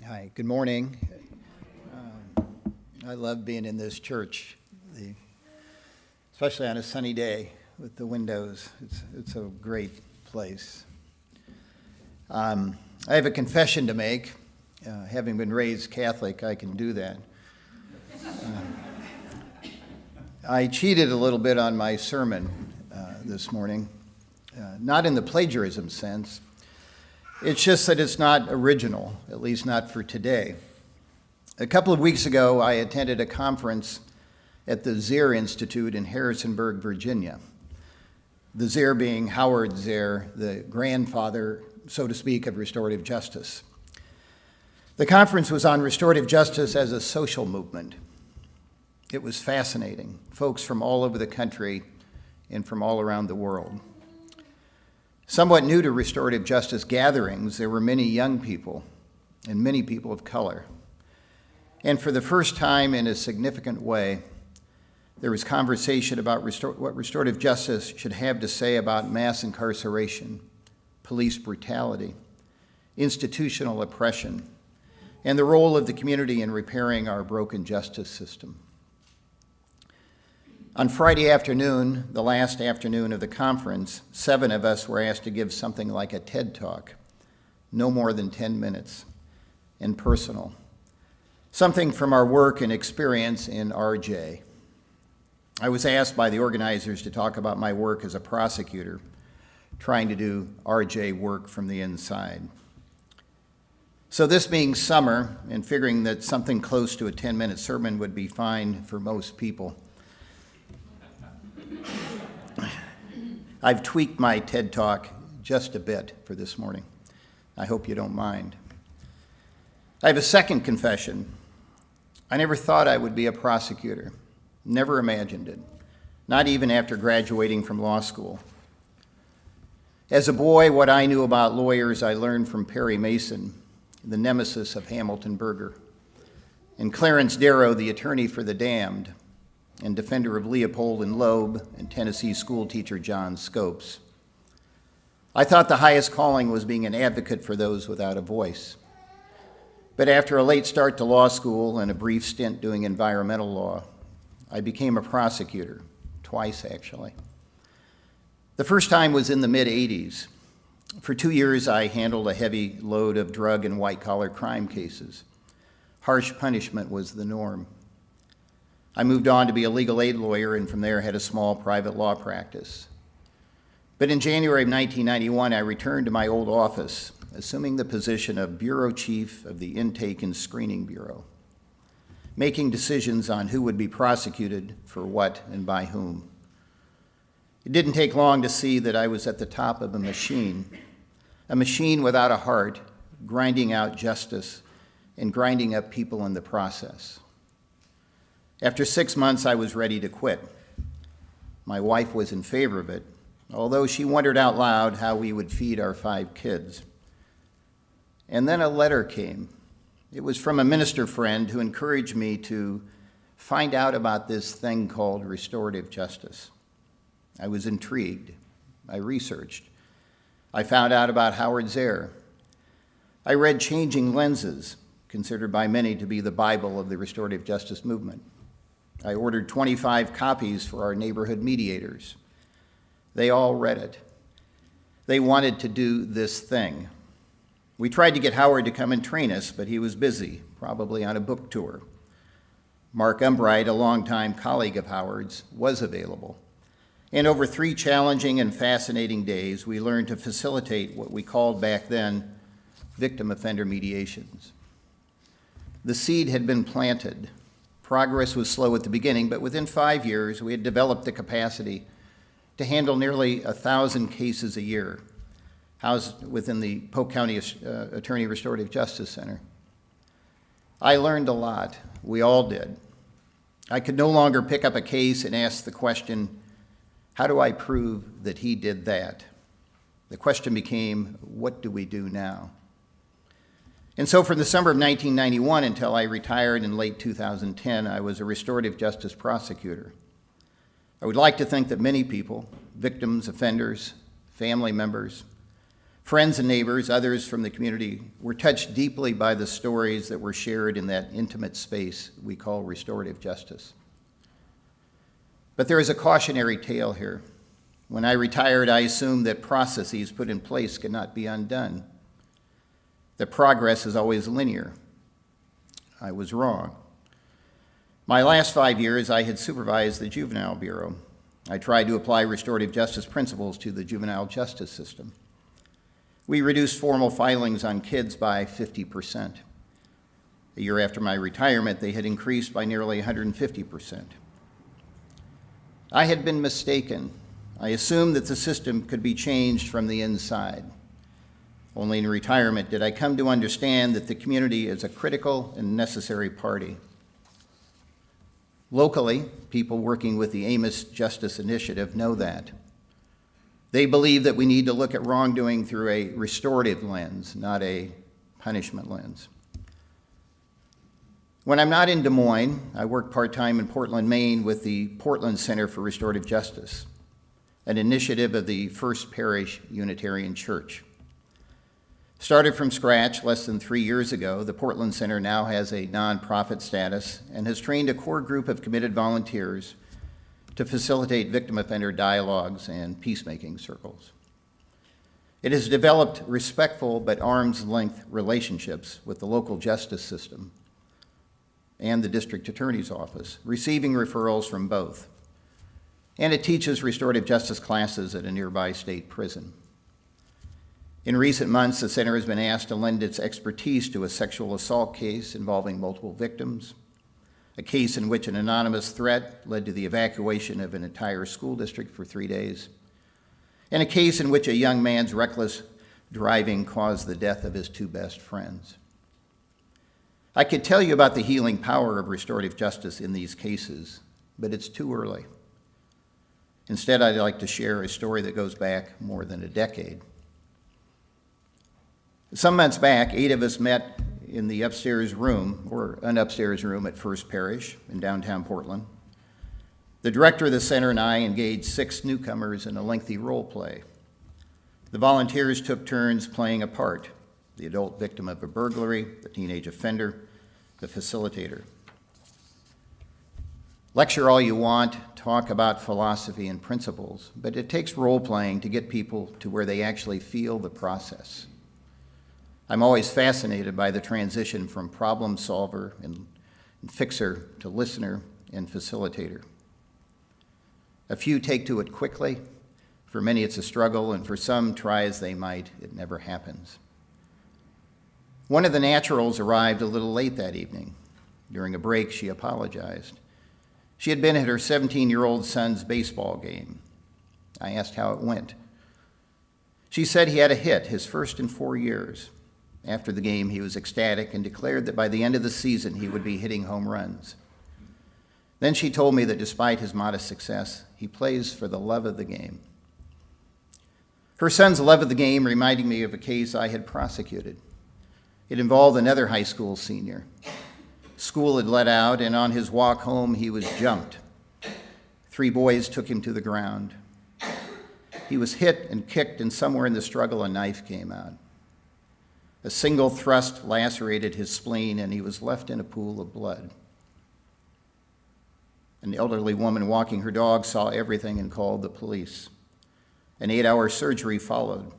Hi, good morning. I love being in this church, especially on a sunny day with the windows. It's a great place. I have a confession to make. Having been raised Catholic, I can do that. I cheated a little bit on my sermon this morning, not in the plagiarism sense. It's just that it's not original, at least not for today. A couple of weeks ago, I attended a conference at the Zehr Institute in Harrisonburg, Virginia. The Zehr being Howard Zehr, the grandfather, so to speak, of restorative justice. The conference was on restorative justice as a social movement. It was fascinating. Folks from all over the country and from all around the world. Somewhat new to restorative justice gatherings, there were many young people and many people of color. And for the first time in a significant way, there was conversation about what restorative justice should have to say about mass incarceration, police brutality, institutional oppression, and the role of the community in repairing our broken justice system. On Friday afternoon, the last afternoon of the conference, 7 of us were asked to give something like a TED Talk, no more than 10 minutes, and personal. Something from our work and experience in RJ. I was asked by the organizers to talk about my work as a prosecutor, trying to do RJ work from the inside. So this being summer, and figuring that something close to a 10-minute sermon would be fine for most people, I've tweaked my TED Talk just a bit for this morning. I hope you don't mind. I have a second confession. I never thought I would be a prosecutor. Never imagined it. Not even after graduating from law school. As a boy, what I knew about lawyers I learned from Perry Mason, the nemesis of Hamilton Berger, and Clarence Darrow, the attorney for the damned, and defender of Leopold and Loeb, and Tennessee schoolteacher John Scopes. I thought the highest calling was being an advocate for those without a voice. But after a late start to law school and a brief stint doing environmental law, I became a prosecutor, twice actually. The first time was in the mid-'80s. For 2 years, I handled a heavy load of drug and white-collar crime cases. Harsh punishment was the norm. I moved on to be a legal aid lawyer, and from there had a small private law practice. But in January of 1991, I returned to my old office, assuming the position of Bureau Chief of the Intake and Screening Bureau, making decisions on who would be prosecuted for what and by whom. It didn't take long to see that I was at the top of a machine without a heart, grinding out justice and grinding up people in the process. After 6 months, I was ready to quit. My wife was in favor of it, although she wondered out loud how we would feed our 5 kids. And then a letter came. It was from a minister friend who encouraged me to find out about this thing called restorative justice. I was intrigued. I researched. I found out about Howard Zehr. I read Changing Lenses, considered by many to be the Bible of the restorative justice movement. I ordered 25 copies for our neighborhood mediators. They all read it. They wanted to do this thing. We tried to get Howard to come and train us, but he was busy, probably on a book tour. Mark Umbright, a longtime colleague of Howard's, was available. And over 3 challenging and fascinating days, we learned to facilitate what we called back then victim offender mediations. The seed had been planted. Progress was slow at the beginning, but within 5 years, we had developed the capacity to handle nearly 1,000 cases a year, housed within the Polk County Attorney Restorative Justice Center. I learned a lot. We all did. I could no longer pick up a case and ask the question, how do I prove that he did that? The question became, what do we do now? And so from the summer of 1991 until I retired in late 2010, I was a restorative justice prosecutor. I would like to think that many people, victims, offenders, family members, Friends and neighbors, others from the community, were touched deeply by the stories that were shared in that intimate space we call restorative justice. But there is a cautionary tale here. When I retired, I assumed that processes put in place could not be undone, that progress is always linear. I was wrong. My last 5 years, I had supervised the Juvenile Bureau. I tried to apply restorative justice principles to the juvenile justice system. We reduced formal filings on kids by 50%. A year after my retirement, they had increased by nearly 150%. I had been mistaken. I assumed that the system could be changed from the inside. Only in retirement did I come to understand that the community is a critical and necessary party. Locally, people working with the Amos Justice Initiative know that. They believe that we need to look at wrongdoing through a restorative lens, not a punishment lens. When I'm not in Des Moines, I work part-time in Portland, Maine with the Portland Center for Restorative Justice, an initiative of the First Parish Unitarian Church. Started from scratch less than 3 years ago, the Portland Center now has a nonprofit status and has trained a core group of committed volunteers to facilitate victim offender dialogues and peacemaking circles. It has developed respectful but arm's length relationships with the local justice system and the district attorney's office, receiving referrals from both. And it teaches restorative justice classes at a nearby state prison. In recent months, the center has been asked to lend its expertise to a sexual assault case involving multiple victims, a case in which an anonymous threat led to the evacuation of an entire school district for 3 days, and a case in which a young man's reckless driving caused the death of his 2 best friends. I could tell you about the healing power of restorative justice in these cases, but it's too early. Instead, I'd like to share a story that goes back more than a decade. Some months back, 8 of us met in the upstairs room, or an upstairs room at First Parish in downtown Portland. The director of the center and I engaged 6 newcomers in a lengthy role play. The volunteers took turns playing a part: the adult victim of a burglary, the teenage offender, the facilitator. Lecture all you want, talk about philosophy and principles, but it takes role playing to get people to where they actually feel the process. I'm always fascinated by the transition from problem solver and fixer to listener and facilitator. A few take to it quickly. For many, it's a struggle, and for some, try as they might, it never happens. One of the naturals arrived a little late that evening. During a break, she apologized. She had been at her 17-year-old son's baseball game. I asked how it went. She said he had a hit, his first in 4 years. After the game, he was ecstatic and declared that by the end of the season, he would be hitting home runs. Then she told me that despite his modest success, he plays for the love of the game. Her son's love of the game reminded me of a case I had prosecuted. It involved another high school senior. School had let out, and on his walk home, he was jumped. 3 boys took him to the ground. He was hit and kicked, and somewhere in the struggle, a knife came out. A single thrust lacerated his spleen, and he was left in a pool of blood. An elderly woman walking her dog saw everything and called the police. An 8-hour surgery followed.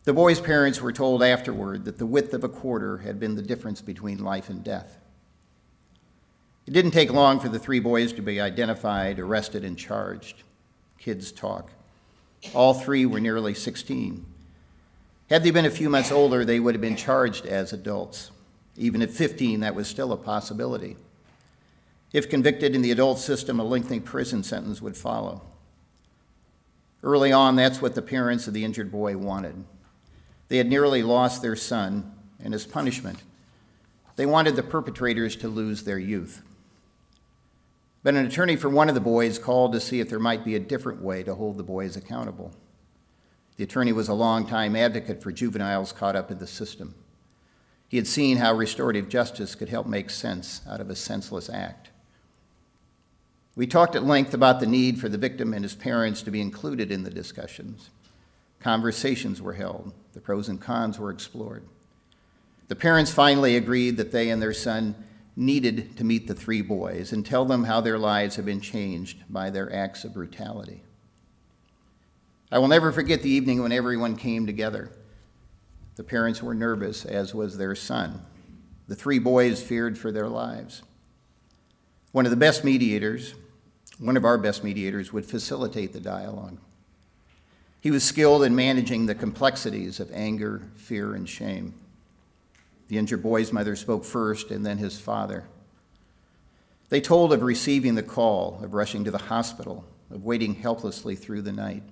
The boy's parents were told afterward that the width of a quarter had been the difference between life and death. It didn't take long for the 3 boys to be identified, arrested, and charged. Kids talk. All 3 were nearly 16. Had they been a few months older, they would have been charged as adults. Even at 15, that was still a possibility. If convicted in the adult system, a lengthy prison sentence would follow. Early on, that's what the parents of the injured boy wanted. They had nearly lost their son, and as punishment, they wanted the perpetrators to lose their youth. But an attorney for one of the boys called to see if there might be a different way to hold the boys accountable. The attorney was a longtime advocate for juveniles caught up in the system. He had seen how restorative justice could help make sense out of a senseless act. We talked at length about the need for the victim and his parents to be included in the discussions. Conversations were held. The pros and cons were explored. The parents finally agreed that they and their son needed to meet the three boys and tell them how their lives had been changed by their acts of brutality. I will never forget the evening when everyone came together. The parents were nervous, as was their son. The three boys feared for their lives. One of our best mediators would facilitate the dialogue. He was skilled in managing the complexities of anger, fear, and shame. The injured boy's mother spoke first, and then his father. They told of receiving the call, of rushing to the hospital, of waiting helplessly through the night.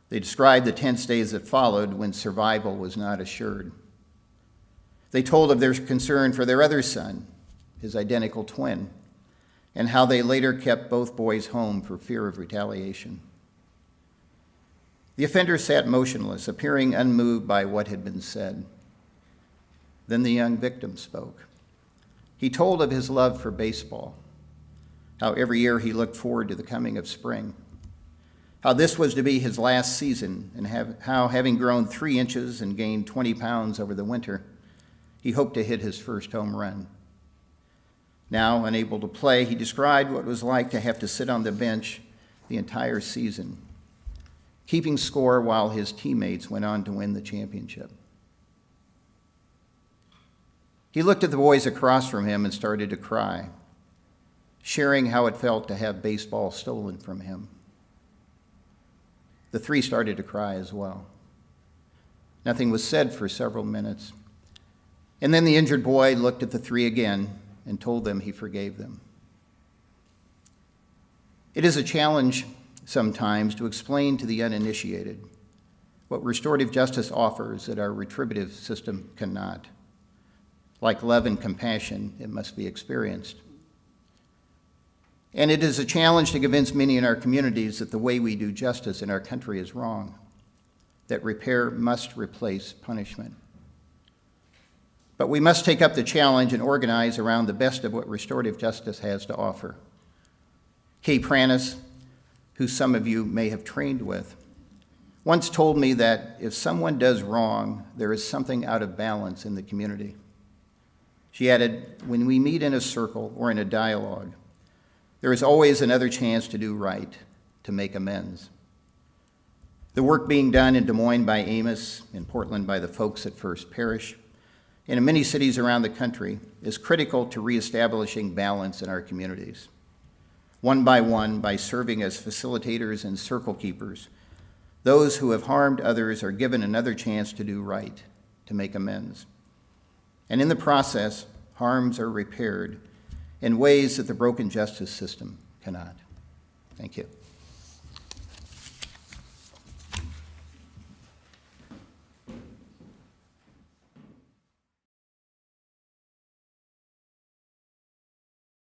They described the tense days that followed when survival was not assured. They told of their concern for their other son, his identical twin, and how they later kept both boys home for fear of retaliation. The offender sat motionless, appearing unmoved by what had been said. Then the young victim spoke. He told of his love for baseball, how every year he looked forward to the coming of spring, how this was to be his last season, and how, having grown 3 inches and gained 20 pounds over the winter, he hoped to hit his first home run. Now, unable to play, he described what it was like to have to sit on the bench the entire season, keeping score while his teammates went on to win the championship. He looked at the boys across from him and started to cry, sharing how it felt to have baseball stolen from him. The three started to cry as well. Nothing was said for several minutes. And then the injured boy looked at the three again and told them he forgave them. It is a challenge sometimes to explain to the uninitiated what restorative justice offers that our retributive system cannot. Like love and compassion, it must be experienced. And it is a challenge to convince many in our communities that the way we do justice in our country is wrong, that repair must replace punishment. But we must take up the challenge and organize around the best of what restorative justice has to offer. Kay Pranis, who some of you may have trained with, once told me that if someone does wrong, there is something out of balance in the community. She added, when we meet in a circle or in a dialogue, there is always another chance to do right, to make amends. The work being done in Des Moines by Amos, in Portland by the folks at First Parish, and in many cities around the country is critical to reestablishing balance in our communities. One, by serving as facilitators and circle keepers, those who have harmed others are given another chance to do right, to make amends. And in the process, harms are repaired in ways that the broken justice system cannot. Thank you.